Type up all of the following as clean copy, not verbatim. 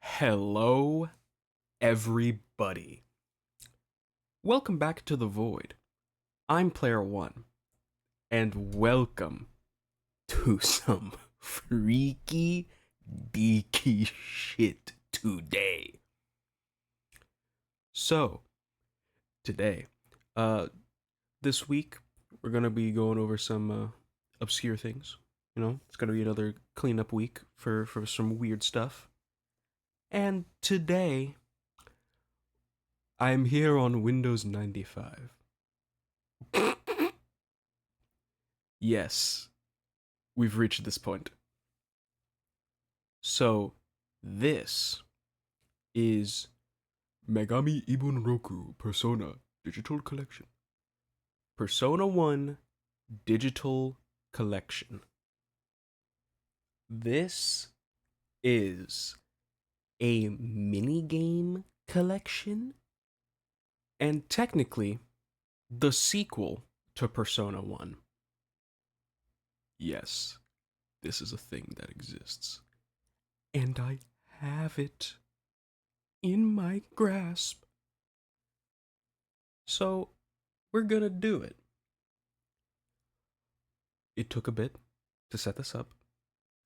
Hello, everybody. Welcome back to The Void. I'm Player One, and welcome to some freaky deaky shit today. So, today, this week, we're gonna be going over some obscure things. It's gonna be another cleanup week for some weird stuff. And today, I'm here on Windows 95. Yes, we've reached this point. So, this is Megami Ibunroku Persona Digital Collection. Persona 1 Digital Collection. This is a minigame collection, and technically, the sequel to Persona 1. Yes, this is a thing that exists. And I have it in my grasp. So, we're gonna do it. It took a bit to set this up,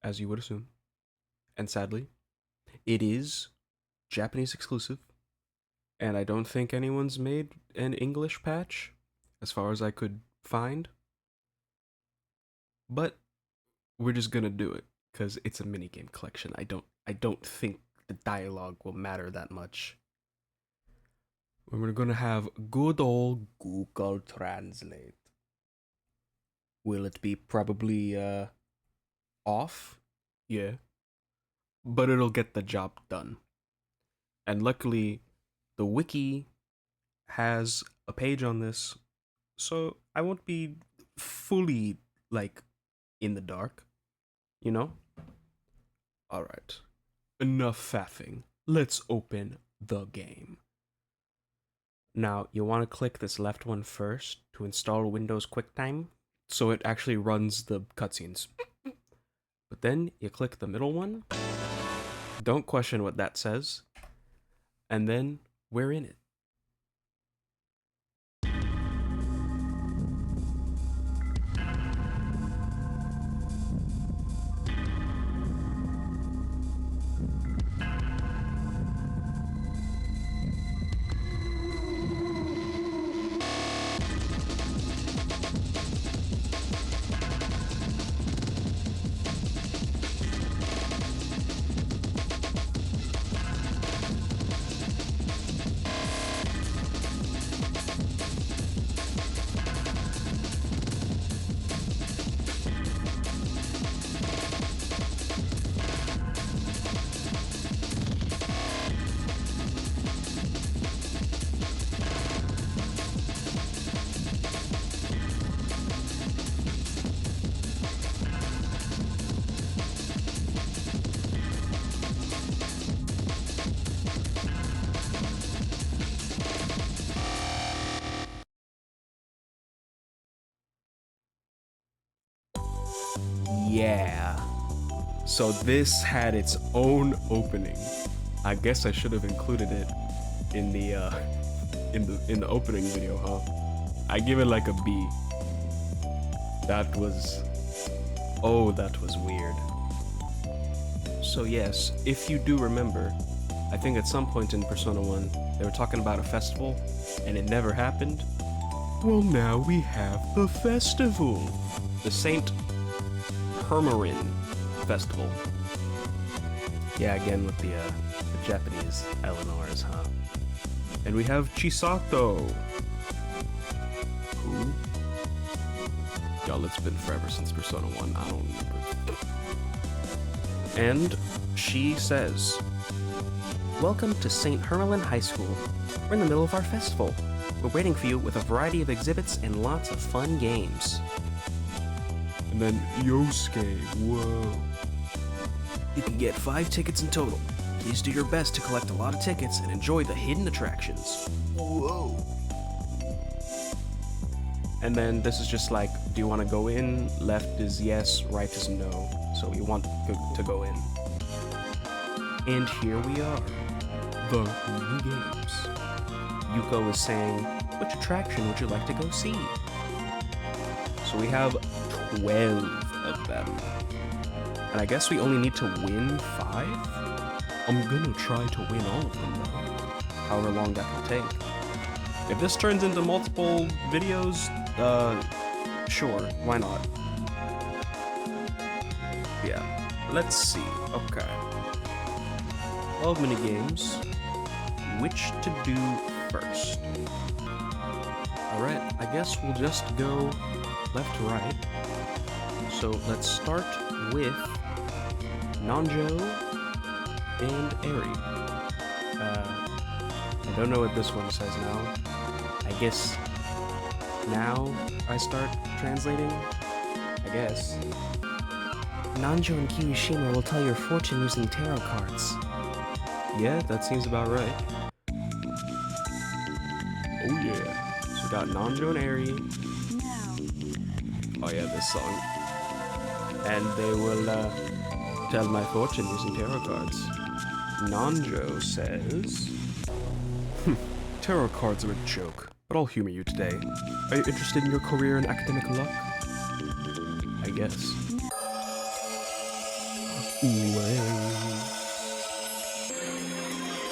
as you would assume. And sadly, it is Japanese exclusive. And I don't think anyone's made an English patch, as far as I could find. But we're just gonna do it because it's a minigame collection. I don't think the dialogue will matter that much. We're gonna have good old Google Translate. Will it be probably off? Yeah. But it'll get the job done. And luckily, the wiki has a page on this, so I won't be fully in the dark, you know? Alright, enough faffing. Let's open the game. Now, you want to click this left one first to install Windows QuickTime, so it actually runs the cutscenes. But then you click the middle one. Don't question what that says. And then we're in it. Yeah. So this had its own opening. I guess I should have included it in the in the opening video, huh? I give it like a B. That was weird. So yes, if you do remember, I think at some point in Persona 1, they were talking about a festival, and it never happened. Well, now we have the festival. The Saint Hermelin Festival. Yeah, again with the Japanese Eleanors, huh? And we have Chisato. Who? Y'all, it's been forever since Persona 1, I don't remember. And she says, "Welcome to St. Hermelin High School. We're in the middle of our festival. We're waiting for you with a variety of exhibits and lots of fun games." And then Yosuke, whoa. You can get 5 tickets in total. Please do your best to collect a lot of tickets and enjoy the hidden attractions. Whoa. And then this is just like, do you want to go in? Left is yes, right is no. So you want to go in. And here we are, the mini games. Yuko is saying, which attraction would you like to go see? So we have 12 of them. And I guess we only need to win 5? I'm gonna try to win all of them though, however long that can take. If this turns into multiple videos, sure, why not? Yeah, let's see, okay. 12 minigames, which to do first? Alright, I guess we'll just go left to right. So let's start with Nanjo and Eri. I don't know what this one says now. I guess now I start translating? I guess. Nanjo and Kirishima will tell your fortune using tarot cards. Yeah, that seems about right. Oh yeah. So we got Nanjo and Eri. Oh yeah, this song. And they will tell my fortune using tarot cards. Nanjo says... Tarot cards are a joke, but I'll humor you today. Are you interested in your career and academic luck? I guess.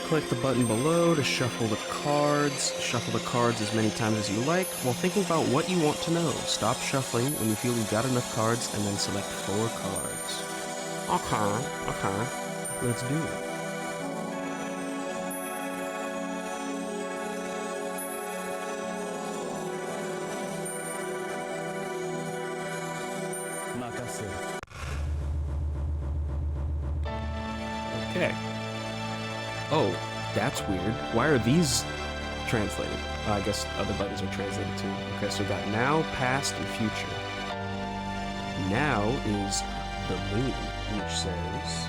Click the button below to shuffle the cards. Shuffle the cards as many times as you like while thinking about what you want to know. Stop shuffling when you feel you've got enough cards and then select 4 cards. Okay. Let's do it. Okay. Oh, that's weird. Why are these translated? I guess other buttons are translated too. Okay, so we got now, past, and future. Now is the moon, which says...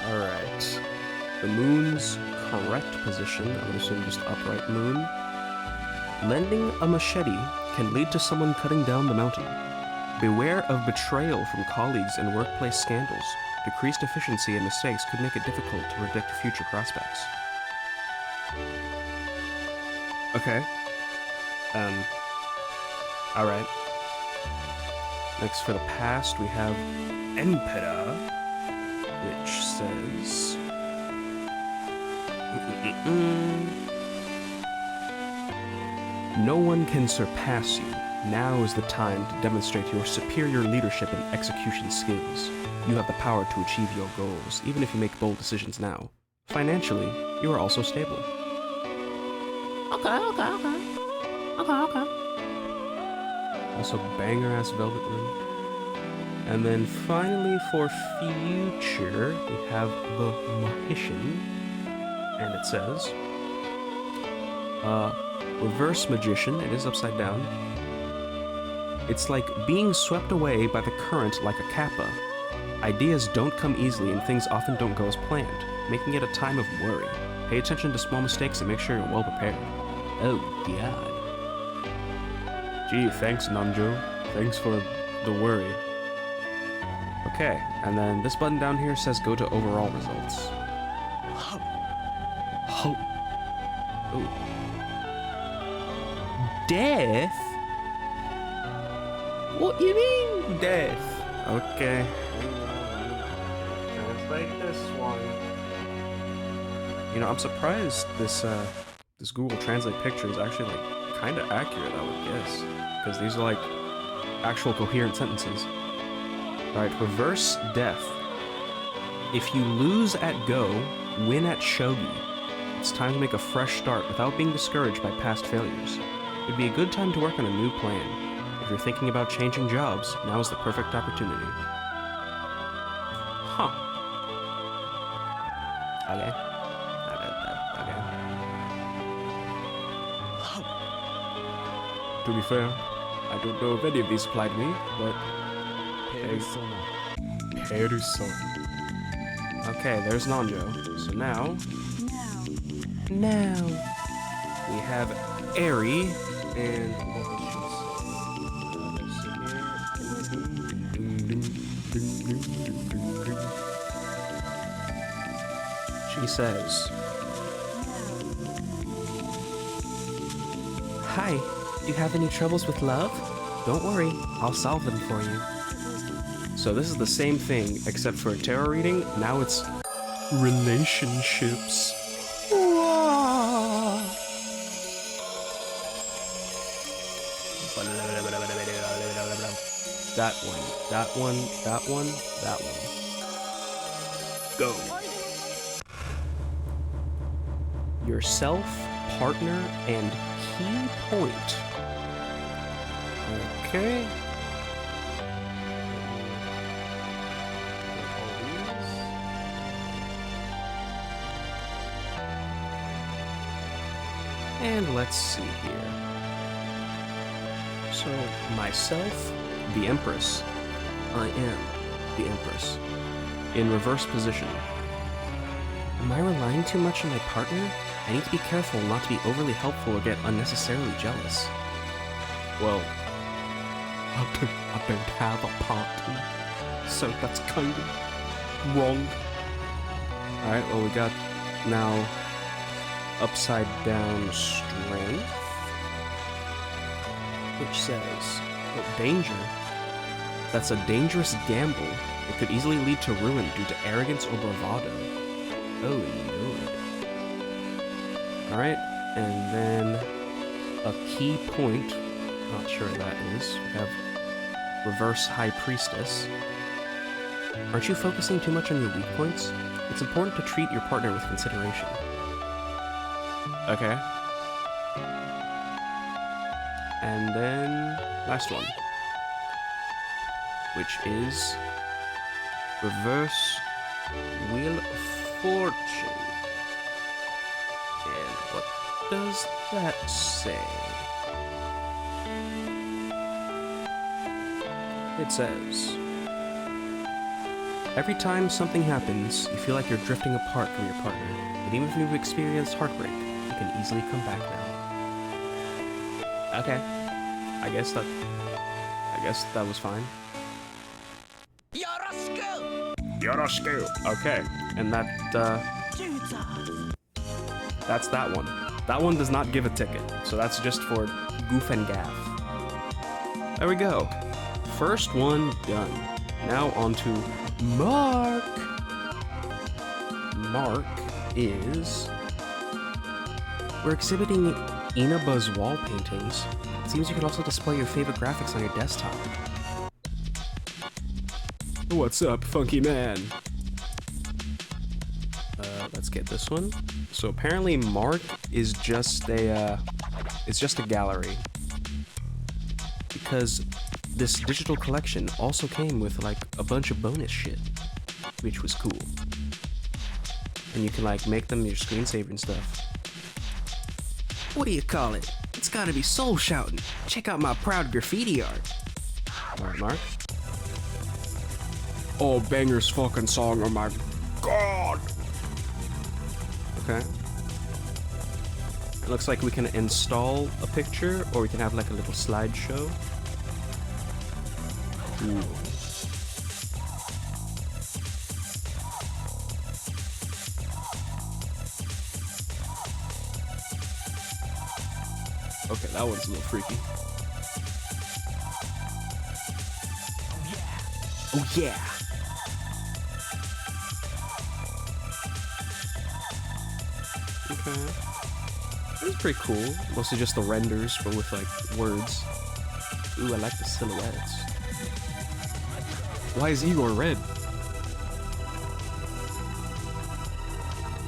Alright. The moon's correct position, I'm gonna assume just upright moon. Lending a machete can lead to someone cutting down the mountain. Beware of betrayal from colleagues and workplace scandals. Decreased efficiency and mistakes could make it difficult to predict future prospects. Okay. Alright. Next, for the past, we have Emperor, which says... No one can surpass you. Now is the time to demonstrate your superior leadership and execution skills. You have the power to achieve your goals, even if you make bold decisions now. Financially, you are also stable. Okay. Also banger-ass velvet ring. And then finally for future, we have the Mahishn. And it says... Reverse Magician, it is upside down. It's like being swept away by the current like a kappa. Ideas don't come easily and things often don't go as planned, making it a time of worry. Pay attention to small mistakes and make sure you're well prepared. Oh, God. Gee, thanks, Nanjo. Thanks for the worry. Okay, and then this button down here says go to overall results. Oh. Ooh. Death? What you mean, death? Okay. Translate this one. You know, I'm surprised this this Google Translate picture is actually like kind of accurate, I would guess, because these are like actual coherent sentences. All right, reverse death. If you lose at Go, win at Shogi. It's time to make a fresh start without being discouraged by past failures. It'd be a good time to work on a new plan. If you're thinking about changing jobs, now is the perfect opportunity. Huh. Okay. To be fair, I don't know if any of these apply to me, but... Persona. Okay, there's Nanjo. So now... Now... We have Eri, and... She says, Hi, do you have any troubles with love? Don't worry, I'll solve them for you. so this is the same thing, except for a tarot reading, now it's relationships. That one, that one, that one, that one. Go. Yourself, partner, and key point. Okay. And let's see here. So, myself, the Empress. I am the Empress. In reverse position. Am I relying too much on my partner? I need to be careful not to be overly helpful or get unnecessarily jealous. Well, I don't have a partner, so that's kind of wrong. Alright, well we got now upside down strength, which says, oh, danger. That's a dangerous gamble. It could easily lead to ruin due to arrogance or bravado. Oh, Lord. Alright, and then a key point. Not sure what that is. We have reverse high priestess. Aren't you focusing too much on your weak points? It's important to treat your partner with consideration. Okay. And then last one, which is reverse wheel of fortune. And what does that say? It says, every time something happens, you feel like you're drifting apart from your partner. But even if you've experienced heartbreak, you can easily come back now. Okay. I guess that was fine. Yoroshiku! Okay. And that's that one. That one does not give a ticket, so that's just for goof and gaff. There we go. First one done. Now on to Mark. Mark is... We're exhibiting Inaba's wall paintings. It seems you can also display your favorite graphics on your desktop. What's up, funky man? Let's get this one. So apparently Mark is just a, it's just a gallery. Because this digital collection also came with like a bunch of bonus shit, which was cool. And you can like make them your screensaver and stuff. What do you call it? It's gotta be soul shouting. Check out my proud graffiti art. Alright, Mark. Oh, banger's fucking song, oh my god! Okay. It looks like we can install a picture, or we can have like a little slideshow. Ooh. Okay, that one's a little freaky. Oh yeah! Okay. It's pretty cool. Mostly just the renders, but with like words. Ooh, I like the silhouettes. Why is Igor red?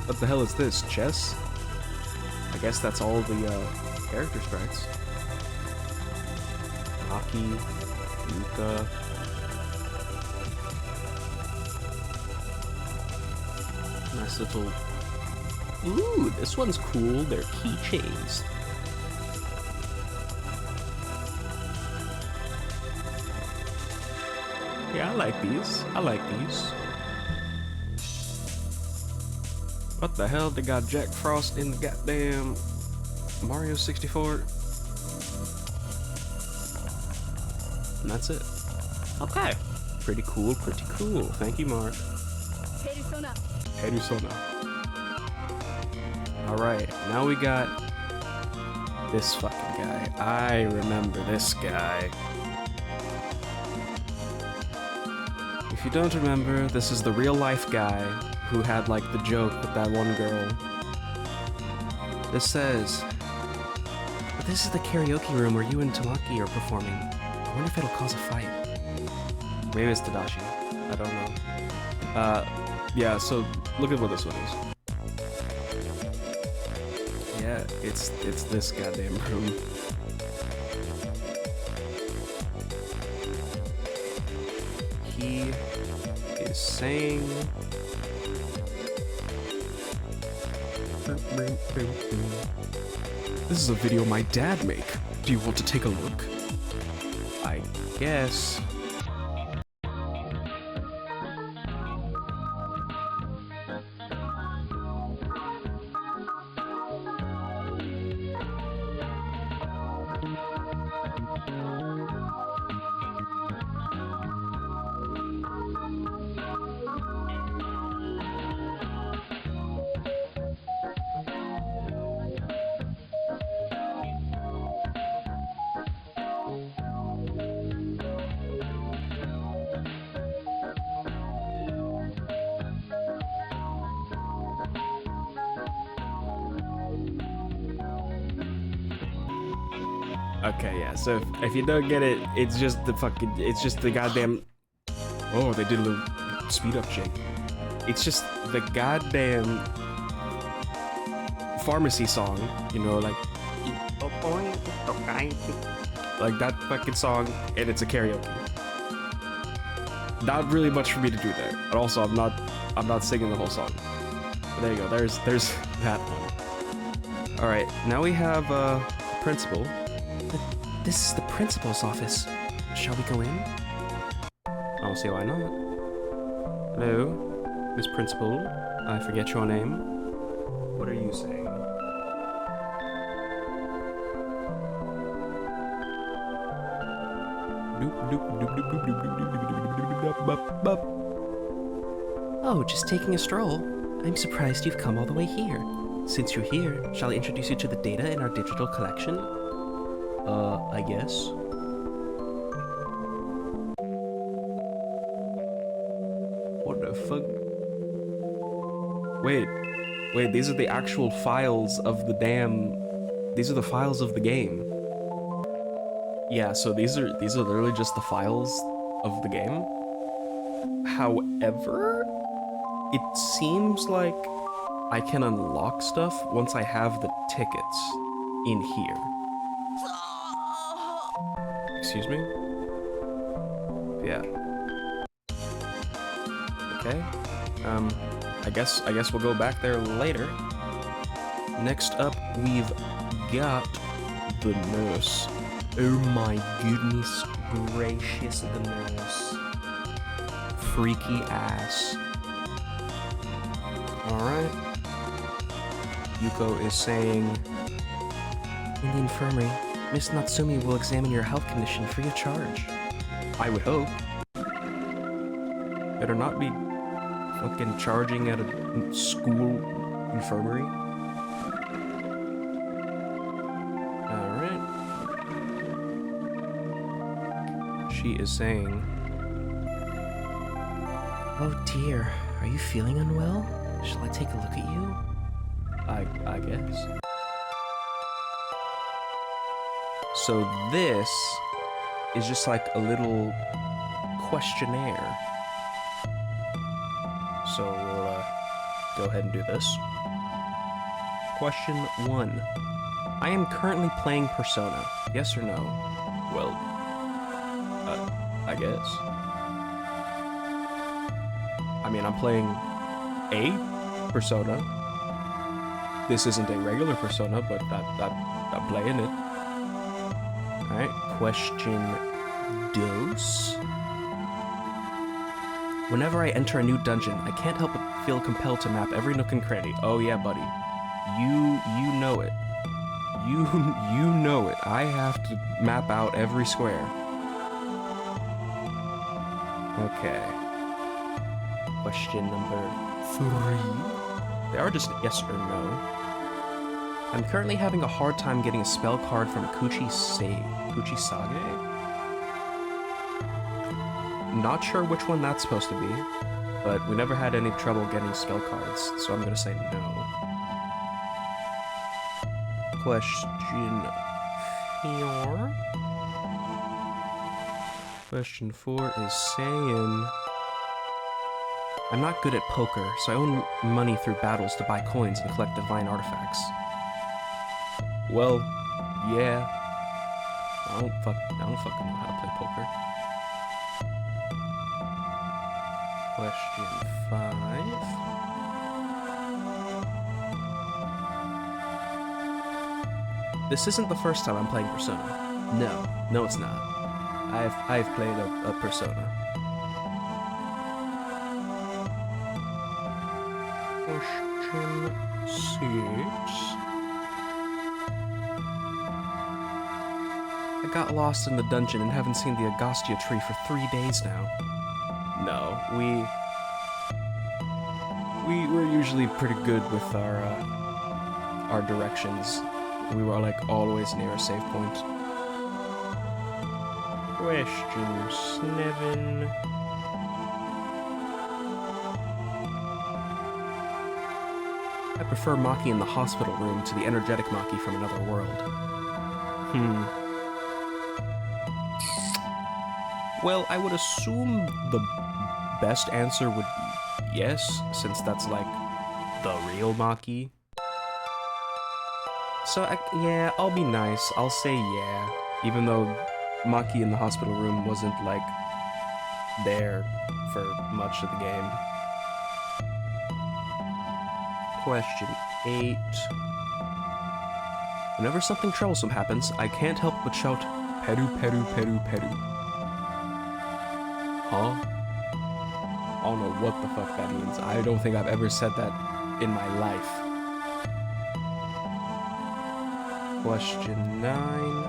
What the hell is this? Chess? I guess that's all the character sprites. Aki, Yuka. Nice little... Ooh, this one's cool. They're keychains. Yeah, I like these. I like these. What the hell? They got Jack Frost in the goddamn Mario 64. And that's it. Okay. Pretty cool, pretty cool. Thank you, Mark. Perusona. Alright, now we got this fucking guy. I remember this guy. If you don't remember, this is the real life guy who had like the joke with that one girl. This says, but this is the karaoke room where you and Tamaki are performing. I wonder if it'll cause a fight. Maybe it's Tadashi. I don't know. Yeah, so look at what this one is. Yeah, it's this goddamn room. He is saying... This is a video my dad make. Do you want to take a look? I guess. Okay, yeah, so if you don't get it, it's just the goddamn... Oh, they did a little speed up shake. It's just the goddamn pharmacy song, you know, like that fucking song, and it's a karaoke. Not really much for me to do there. And also, I'm not singing the whole song. But there you go, there's that one. Alright, now we have principal. This is the principal's office. Shall we go in? I don't see why not. Hello, Miss Principal. I forget your name. What are you saying? Oh, just taking a stroll. I'm surprised you've come all the way here. Since you're here, shall I introduce you to the data in our digital collection? I guess. What the fuck? Wait, these are the actual files of the damn... These are the files of the game. Yeah, so these are literally just the files of the game. However, it seems like I can unlock stuff once I have the tickets in here. Excuse me? Yeah. Okay. I guess we'll go back there later. Next up, we've got the nurse. Oh my goodness gracious, the nurse. Freaky ass. Alright. Yuko is saying... In the infirmary, Miss Natsumi will examine your health condition free of charge. I would hope. Better not be fucking charging at a school infirmary. Alright. She is saying... Oh dear, are you feeling unwell? Shall I take a look at you? I guess. So this is just like a little questionnaire. So we'll go ahead and do this. Question 1. I am currently playing Persona. Yes or no? Well, I guess. I mean, I'm playing a Persona. This isn't a regular Persona, but I'm playing it. Alright, question dos. Whenever I enter a new dungeon, I can't help but feel compelled to map every nook and cranny. Oh yeah, buddy. You know it. You know it. I have to map out every square. Okay. Question number 3. They are just yes or no. I'm currently having a hard time getting a spell card from Kuchisage? Not sure which one that's supposed to be, but we never had any trouble getting spell cards, so I'm gonna say no. Question 4? Question 4 is saying... I'm not good at poker, so I own money through battles to buy coins and collect divine artifacts. Well, yeah. I don't fucking know how to play poker. Question 5. This isn't the first time I'm playing Persona. No, it's not. I've played a Persona. Question 6. I got lost in the dungeon and haven't seen the Agostia tree for 3 days now. No, we're usually pretty good with our directions. We were like always near a save point. Question 7. I prefer Maki in the hospital room to the energetic Maki from another world. Well, I would assume the best answer would be yes, since that's like the real Maki. So, yeah, I'll be nice. I'll say yeah, even though Maki in the hospital room wasn't like there for much of the game. Question 8. Whenever something troublesome happens, I can't help but shout, Peru, Peru, Peru, Peru. Huh? I don't know what the fuck that means. I don't think I've ever said that in my life. Question 9.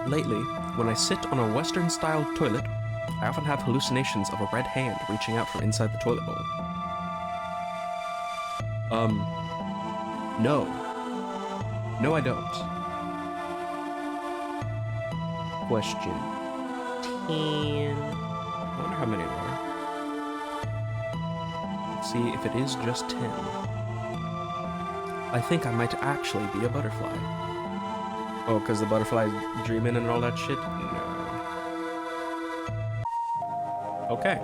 Lately, when I sit on a Western-style toilet, I often have hallucinations of a red hand reaching out from inside the toilet bowl. No. No, I don't. Question 10. I wonder how many there are. Let's see if it is just 10. I think I might actually be a butterfly. Oh, because the butterfly's dreaming and all that shit? No. Okay.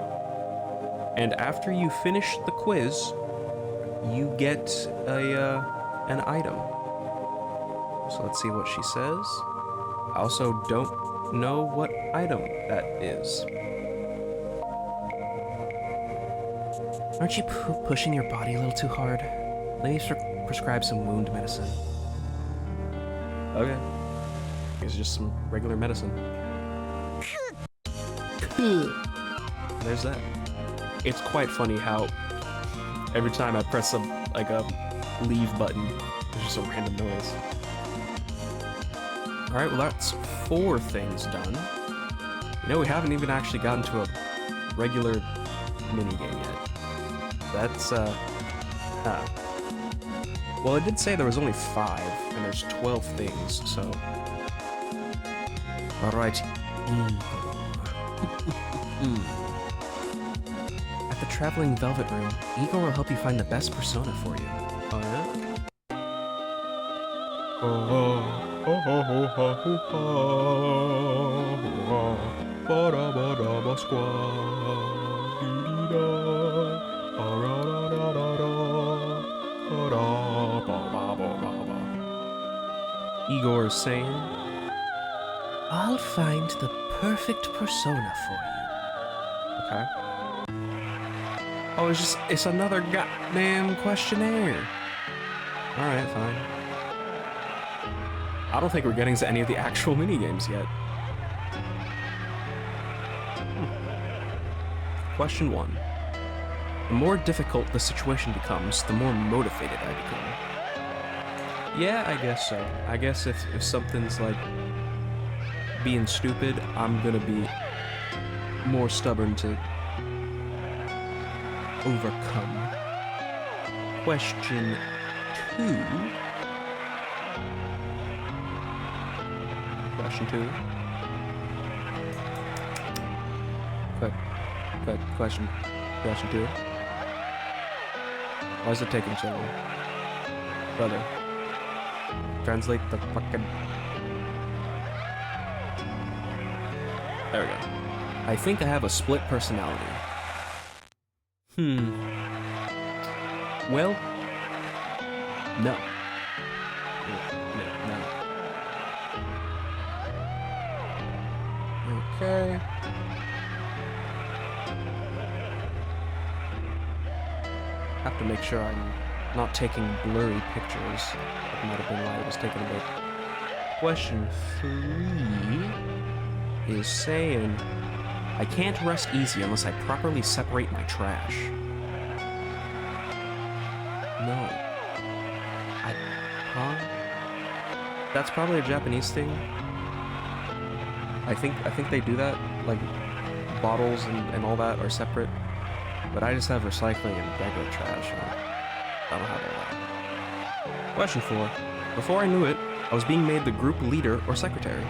And after you finish the quiz, you get an item. So let's see what she says. I also don't know what item that is. Aren't you pushing your body a little too hard? Let me prescribe some wound medicine. Okay. It's just some regular medicine. There's that. It's quite funny how every time I press a leave button, there's just a random noise. Alright, well that's 4 things done. You know, we haven't even actually gotten to a regular minigame yet. That's, well, it did say there was only 5, and there's 12 things, so... Alright. At the Traveling Velvet Room, Igor will help you find the best persona for you. Oh, yeah? Igor is saying, I'll find the perfect persona for you. Okay. Oh, it's another goddamn questionnaire. Alright, fine. I don't think we're getting to any of the actual minigames yet. Question 1. The more difficult the situation becomes, the more motivated I become. Yeah, I guess so. I guess if something's like being stupid, I'm gonna be more stubborn to overcome. Question 2. Question 2. Question 2. Why is it taking so long? Brother. Translate the fucking... There we go. I think I have a split personality. Well... No. No. Okay. Have to make sure I'm not taking blurry pictures. That might have been why I was taking a bit. Question 3 is saying I can't rest easy unless I properly separate my trash. No. Huh? That's probably a Japanese thing. I think they do that. Like, bottles and all that are separate. But I just have recycling and regular trash. I don't have all that. Question 4. Before I knew it, I was being made the group leader or secretary.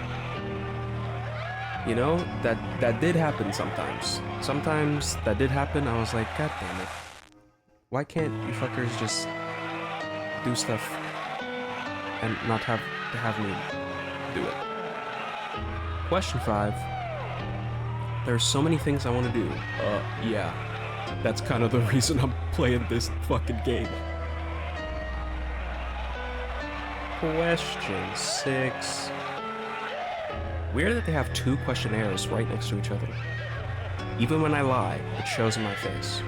You know, that did happen sometimes. Sometimes that did happen, I was like, God damn it. Why can't you fuckers just do stuff and not have to have me do it? Question 5. There's so many things I want to do. Yeah. That's kind of the reason I'm playing this fucking game. Question 6. Weird that they have 2 questionnaires right next to each other. Even when I lie, it shows in my face.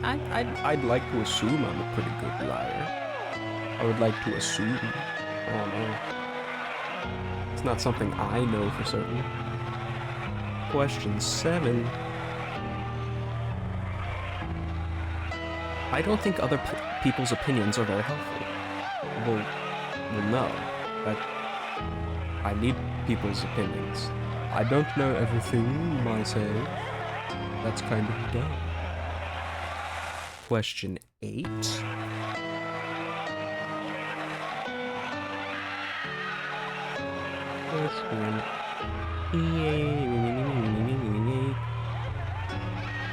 I'd like to assume I'm a pretty good liar. I would like to assume. Oh no. It's not something I know for certain. Question 7. I don't think other people's opinions are very helpful. Well, no. I need people's opinions. I don't know everything myself. That's kind of dumb. Question 8. Question 8.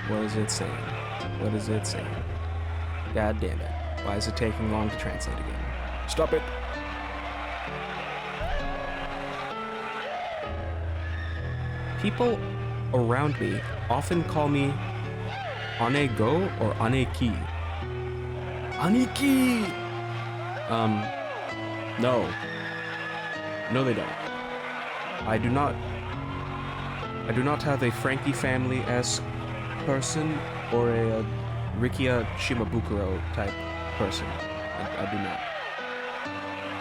What is it saying? What is it saying? God damn it. Why is it taking long to translate again? Stop it! People around me often call me Ane-go or Ane-ki. Aniki! No. No, they don't. I do not have a Frankie family-esque person or a Rikia Shimabukuro type person. I do not.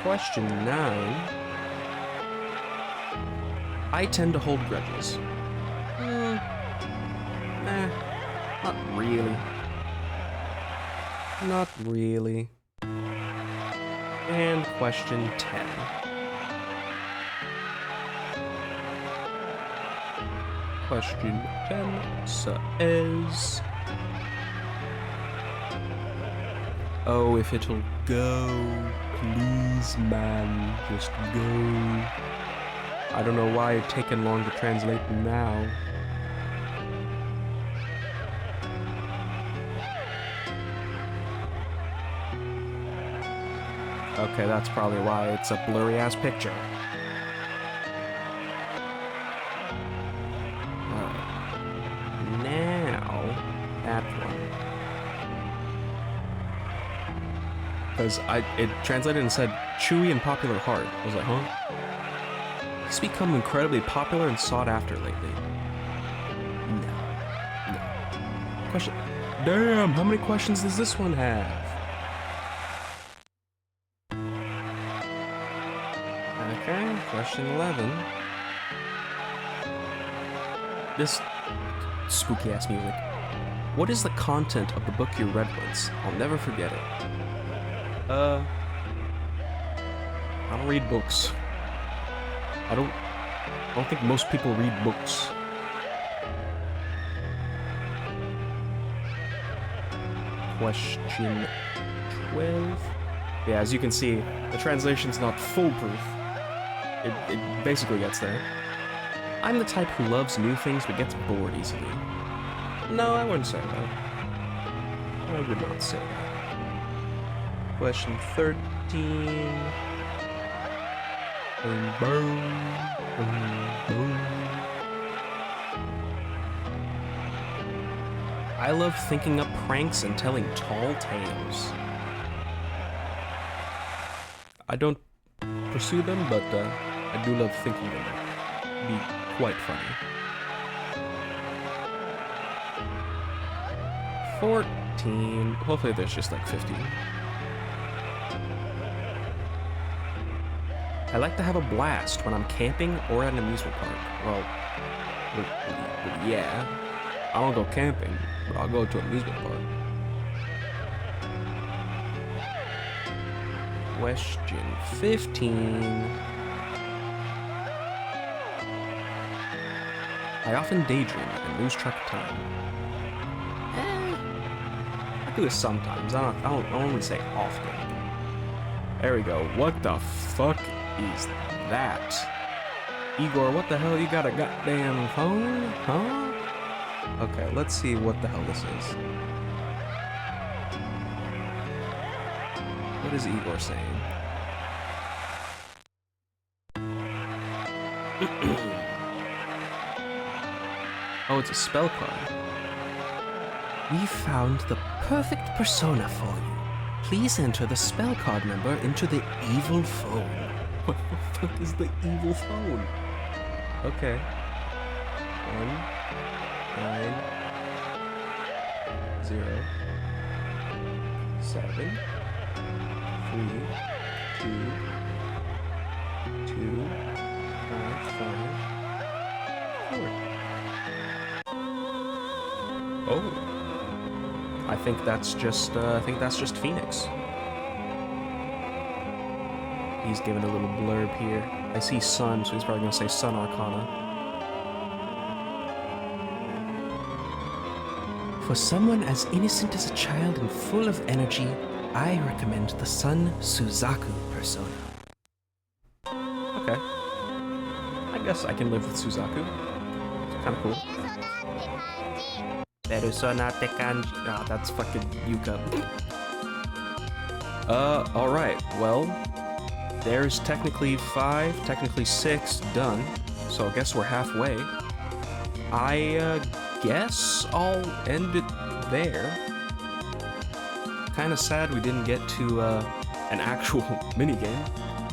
Question 9. I tend to hold grudges. Nah, not really. Not really. And question 10. Question 10 says... Oh, if it'll go, please, man, just go. I don't know why it's taken long to translate now. Okay, that's probably why it's a blurry-ass picture. Alright. Now, that one. Because it translated and said, chewy and popular heart. I was like, huh? He's become incredibly popular and sought after lately. No. Question. Damn, how many questions does this one have? Okay, question 11. This spooky ass music. What is the content of the book you read once? I'll never forget it. I don't read books. I don't think most people read books. Question 12. Yeah, as you can see, the translation's not foolproof. It basically gets there. I'm the type who loves new things but gets bored easily. No, I wouldn't say that. I would not say that. Question 13. Boom, boom, boom, boom. I love thinking up pranks and telling tall tales. I don't pursue them, but I do love thinking them up. Be quite funny. 14. Hopefully there's just like 15. I like to have a blast when I'm camping or at an amusement park. Well, yeah. I don't go camping, but I'll go to an amusement park. Question 15. I often daydream and lose track of time. I do this sometimes. I don't only say often. There we go. What the fuck is that? Igor, what the hell? You got a goddamn phone? Huh? Okay, let's see what the hell this is. What is Igor saying? Oh, it's a spell card. We found the perfect persona for you. Please enter the spell card number into the evil phone. What the fuck is the evil phone? Okay. 1, 9, 0, 7, 3, 2, 2, 5, 4. Oh. I think that's just Phoenix. He's given a little blurb here. I see Sun, so he's probably gonna say Sun Arcana. For someone as innocent as a child and full of energy, I recommend the Sun Suzaku persona. Okay. I guess I can live with Suzaku. It's kind of cool. Persona te kanji. Ah, that's fucking Yuka. Alright. Well, there's technically 5, technically 6 done. So I guess we're halfway. I guess I'll end it there. Kinda sad we didn't get to an actual minigame.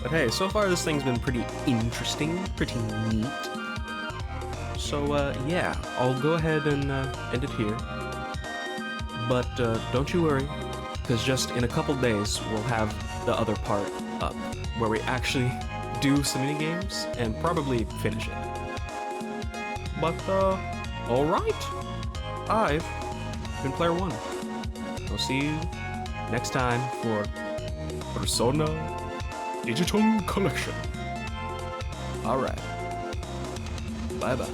But hey, so far this thing's been pretty interesting, pretty neat. So yeah, I'll go ahead and end it here. But don't you worry, because just in a couple days we'll have the other part up, where we actually do some minigames and probably finish it. But alright, I've been Player One. I'll see you next time for Persona Digital Collection. Alright. Bye-bye.